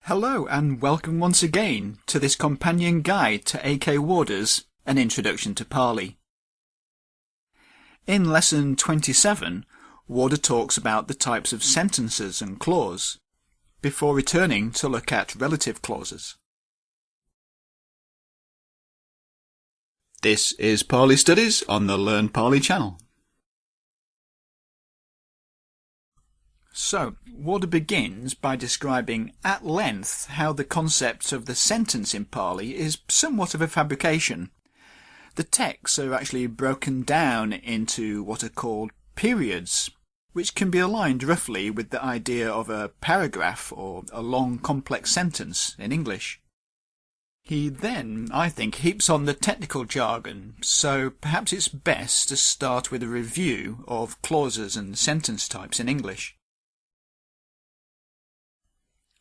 Hello and welcome once again to this companion guide to A.K. Warder's An Introduction to Pali. In lesson 27, Warder talks about the types of sentences and clause, before returning to look at relative clauses. This is Pali Studies on the Learn Pali channel. So, Warder begins by describing at length how the concept of the sentence in Pali is somewhat of a fabrication. The texts are actually broken down into what are called periods, which can be aligned roughly with the idea of a paragraph or a long complex sentence in English. He then, I think, heaps on the technical jargon, so perhaps it's best to start with a review of clauses and sentence types in English.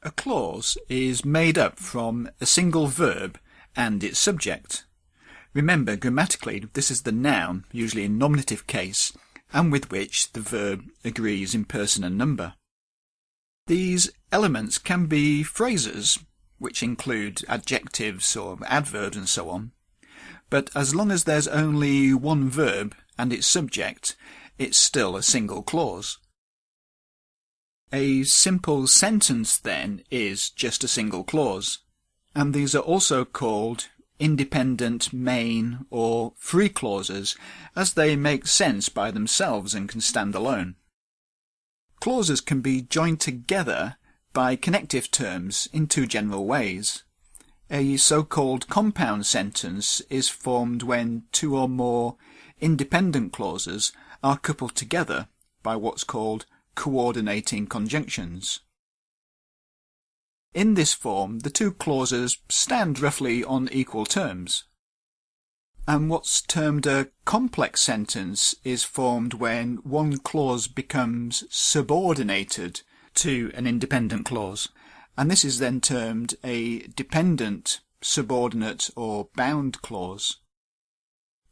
A clause is made up from a single verb and its subject. Remember, grammatically, this is the noun, usually in nominative case, and with which the verb agrees in person and number. These elements can be phrases, which include adjectives or adverbs and so on, but as long as there's only one verb and its subject, it's still a single clause. A simple sentence, then, is just a single clause, and these are also called independent, main, or free clauses, as they make sense by themselves and can stand alone. Clauses can be joined together by connective terms in two general ways. A so-called compound sentence is formed when two or more independent clauses are coupled together by what's called coordinating conjunctions. In this form, the two clauses stand roughly on equal terms. And what's termed a complex sentence is formed when one clause becomes subordinated to an independent clause, and this is then termed a dependent, subordinate, or bound clause.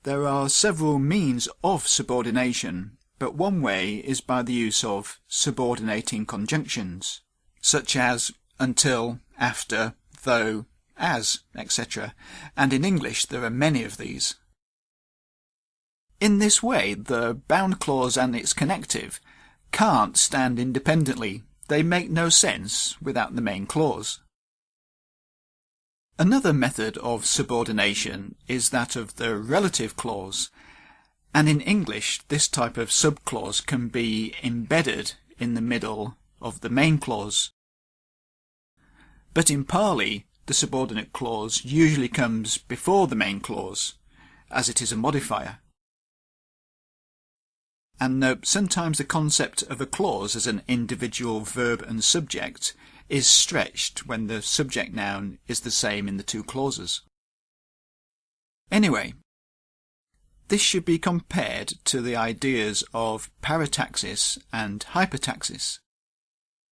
There are several means of subordination, but one way is by the use of subordinating conjunctions, such as until, after, though, as, etc., and in English there are many of these. In this way, the bound clause and its connective can't stand independently. They make no sense without the main clause. Another method of subordination is that of the relative clause, and in English this type of subclause can be embedded in the middle of the main clause. But in Pali, the subordinate clause usually comes before the main clause, as it is a modifier. And sometimes the concept of a clause as an individual verb and subject is stretched when the subject noun is the same in the two clauses. Anyway, this should be compared to the ideas of parataxis and hypotaxis.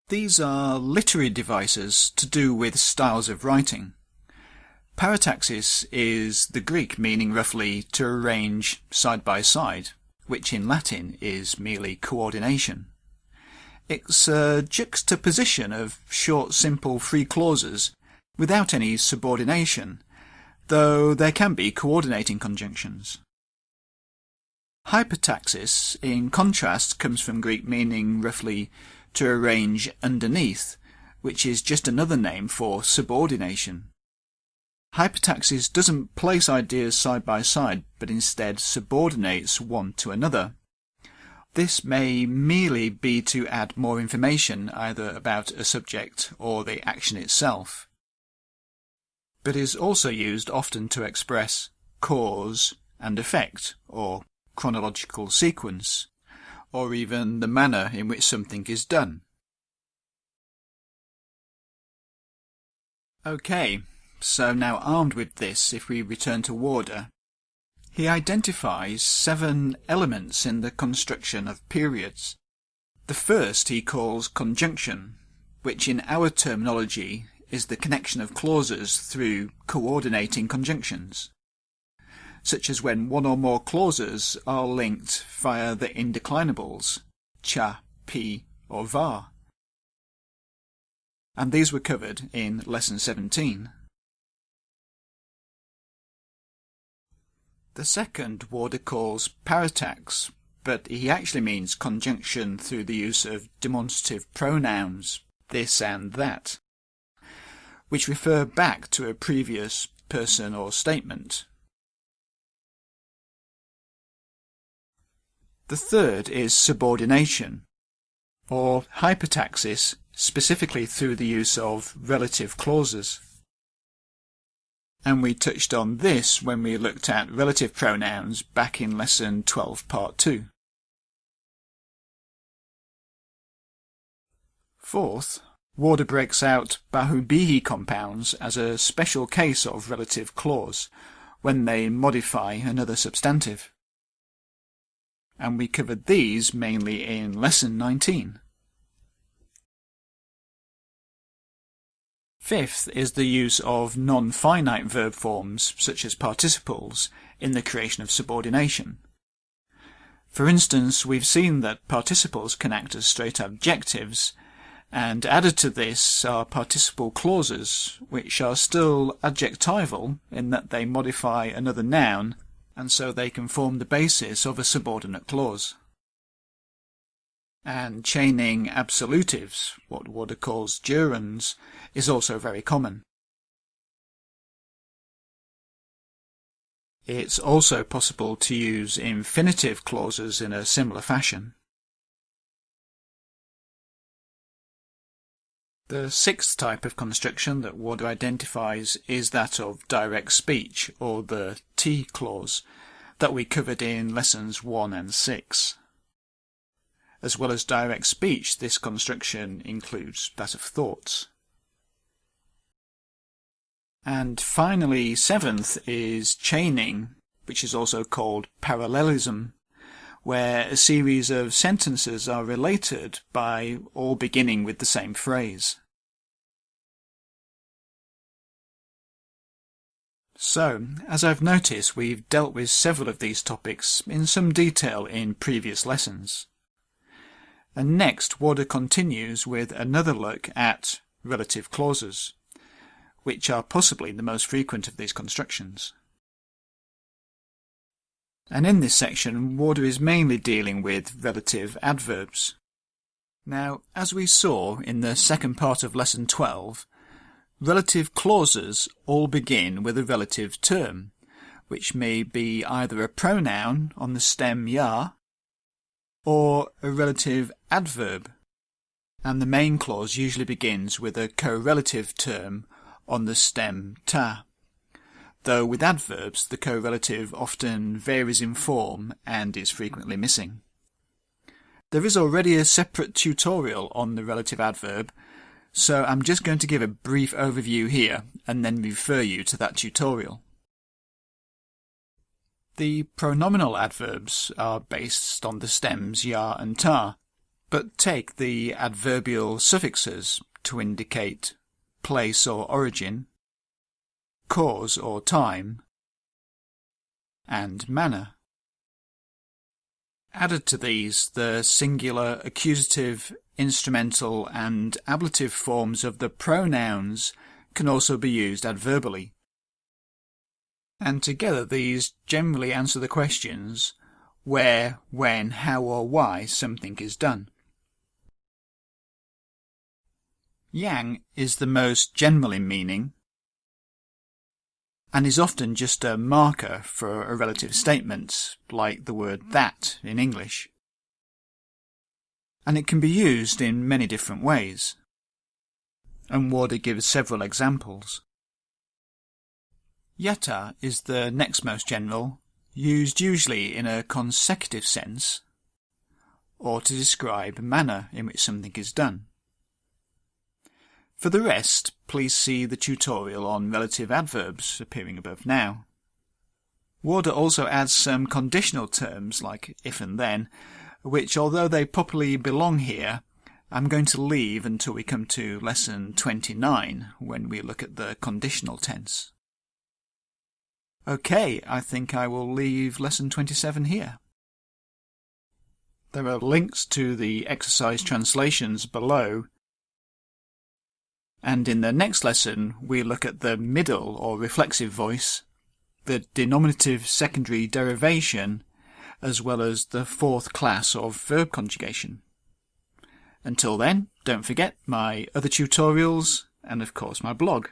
These are literary devices to do with styles of writing. Parataxis is the Greek meaning roughly to arrange side by side, which in Latin is merely coordination. It's a juxtaposition of short, simple, free clauses without any subordination, though there can be coordinating conjunctions. Hypotaxis, in contrast, comes from Greek meaning roughly to arrange underneath, which is just another name for subordination. Hypotaxis doesn't place ideas side by side, but instead subordinates one to another. This may merely be to add more information either about a subject or the action itself, but is also used often to express cause and effect, or chronological sequence, or even the manner in which something is done. Okay, so now armed with this, if we return to Warder, he identifies 7 elements in the construction of periods. The first he calls conjunction, which in our terminology is the connection of clauses through coordinating conjunctions, such as when one or more clauses are linked via the indeclinables cha, pi, or va. and these were covered in Lesson 17. The second Warder calls Paratax, but he actually means conjunction through the use of demonstrative pronouns, this and that, which refer back to a previous person or statement. The third is subordination, or hypotaxis, specifically through the use of relative clauses. And we touched on this when we looked at relative pronouns back in Lesson 12, Part 2. Fourth, Warder breaks out Bahubihi compounds as a special case of relative clause, when they modify another substantive. And we covered these mainly in Lesson 19. Fifth is the use of non-finite verb forms, such as participles, in the creation of subordination. For instance, we've seen that participles can act as straight adjectives, and added to this are participle clauses, which are still adjectival in that they modify another noun, and so they can form the basis of a subordinate clause. And chaining absolutives, what Warder calls gerunds, is also very common. It's also possible to use infinitive clauses in a similar fashion. The sixth type of construction that Warder identifies is that of direct speech, or the T clause, that we covered in Lessons 1 and 6. As well as direct speech, this construction includes that of thoughts. And finally, seventh is chaining, which is also called parallelism, where a series of sentences are related by all beginning with the same phrase. So, as I've noticed, we've dealt with several of these topics in some detail in previous lessons. And next, Warder continues with another look at relative clauses, which are possibly the most frequent of these constructions. And in this section, Warder is mainly dealing with relative adverbs. Now, as we saw in the second part of Lesson 12, relative clauses all begin with a relative term, which may be either a pronoun on the stem ya, or a relative adverb, and the main clause usually begins with a correlative term on the stem ta, though with adverbs the correlative often varies in form and is frequently missing. There is already a separate tutorial on the relative adverb, so I'm just going to give a brief overview here and then refer you to that tutorial. The pronominal adverbs are based on the stems ya and ta, but take the adverbial suffixes to indicate place or origin, cause or time, and manner. Added to these, the singular, accusative, instrumental, and ablative forms of the pronouns can also be used adverbally. And together these generally answer the questions where, when, how or why something is done. Yang is the most general in meaning, and is often just a marker for a relative statement, like the word that in English. And it can be used in many different ways, and Warder gives several examples. Yata is the next most general, used usually in a consecutive sense, or to describe manner in which something is done. For the rest, please see the tutorial on relative adverbs appearing above now. Warder also adds some conditional terms like if and then, which, although they properly belong here, I'm going to leave until we come to Lesson 29, when we look at the conditional tense. Okay, I think I will leave Lesson 27 here. There are links to the exercise translations below, And in the next lesson, we look at the middle or reflexive voice, the denominative secondary derivation, as well as the fourth class of verb conjugation. Until then, don't forget my other tutorials and of course my blog.